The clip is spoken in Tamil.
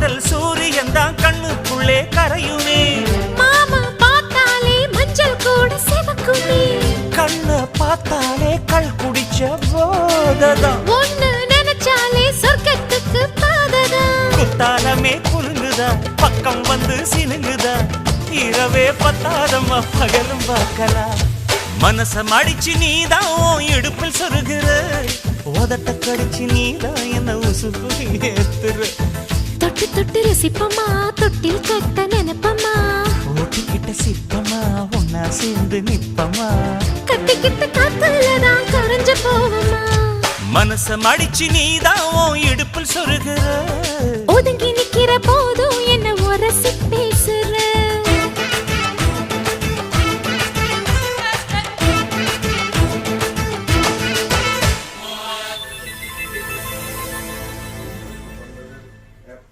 காதல் சூரியன் தான் கண்ணுக்குள்ளே கரையுமே. மாமா பார்த்தாலே மஞ்சள் கூட சிவக்குமே. கண்ண பார்த்தாலே கள் குடிச்ச போததான். ஒண்ணு நினைச்சாலே சொர்க்கத்துக்கு பாததான். குத்தாலமே குலுங்குதா பக்கம் வந்து சினுங்குதா. இரவே பத்தாதம்மா பகலும் பார்க்கலாம். மனச மடிச்சு நீதான் இடுப்பில் சொருகிற. உதட்ட கடிச்சு நீதான் என்ன உசுப்பு ஏத்துற. தொட்டு தொட்டு ரசிப்பமா தொட்டில் கட்ட நினைப்பமா. ஓட்டிக்கிட்ட சிப்பமா ஒன்னா சேர்ந்து நிப்பமா. கட்டிக்கிட்ட காத்துலதான் கரைஞ்ச போவமா. மனச மடிச்சு நீதான் இடுப்பில் சொருகிற. ஒதுங்கி